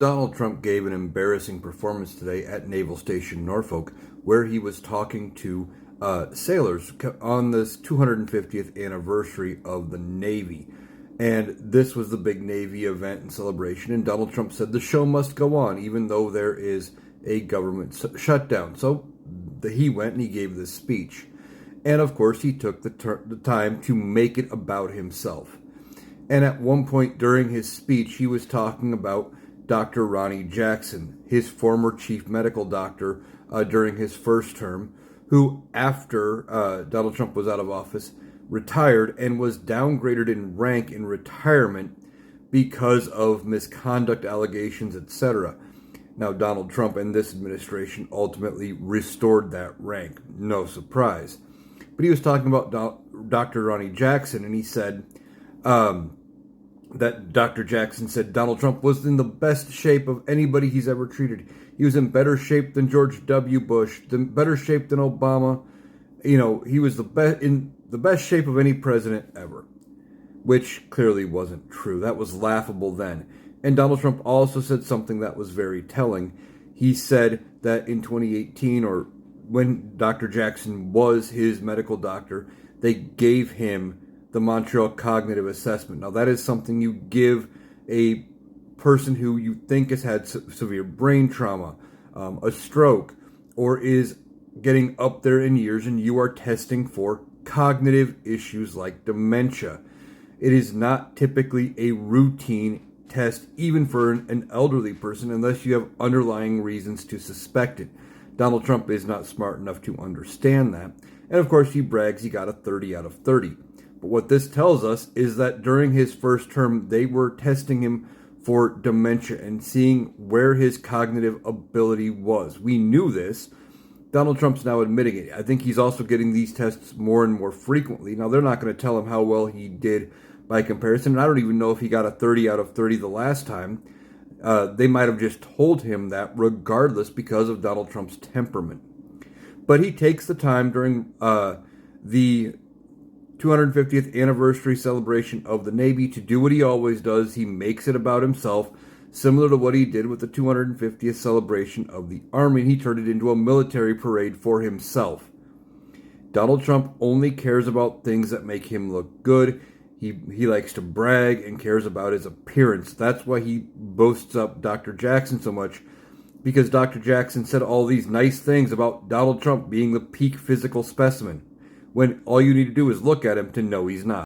Donald Trump gave an embarrassing performance today at Naval Station Norfolk, where he was talking to sailors on this 250th anniversary of the Navy. And this was the big Navy event and celebration. And Donald Trump said the show must go on, even though there is a government shutdown. So he went and he gave this speech. And of course, he took the time to make it about himself. And at one point during his speech, he was talking about Dr. Ronnie Jackson, his former chief medical doctor during his first term, who, after Donald Trump was out of office, retired and was downgraded in rank in retirement because of misconduct allegations, etc. Now, Donald Trump and this administration ultimately restored that rank. No surprise. But he was talking about Dr. Ronnie Jackson, and he said that Dr. Jackson said Donald Trump was in the best shape of anybody he's ever treated. He was in better shape than George W. Bush, better shape than Obama. You know, he was in the best shape of any president ever, which clearly wasn't true. That was laughable then. And Donald Trump also said something that was very telling. He said that in 2018, or when Dr. Jackson was his medical doctor, they gave him the Montreal Cognitive Assessment. Now, that is something you give a person who you think has had severe brain trauma, a stroke, or is getting up there in years, and you are testing for cognitive issues like dementia. It is not typically a routine test, even for an elderly person, unless you have underlying reasons to suspect it. Donald Trump is not smart enough to understand that. And of course, he brags he got a 30 out of 30. But what this tells us is that during his first term, they were testing him for dementia and seeing where his cognitive ability was. We knew this. Donald Trump's now admitting it. I think he's also getting these tests more and more frequently. Now, they're not going to tell him how well he did by comparison. And I don't even know if he got a 30 out of 30 the last time. They might have just told him that regardless because of Donald Trump's temperament. But he takes the time during the 250th anniversary celebration of the Navy to do what he always does. He makes it about himself, similar to what he did with the 250th celebration of the Army. He turned it into a military parade for himself. Donald Trump only cares about things that make him look good. He likes to brag and cares about his appearance. That's why he boasts up Dr. Jackson so much, because Dr. Jackson said all these nice things about Donald Trump being the peak physical specimen, when all you need to do is look at him to know he's not.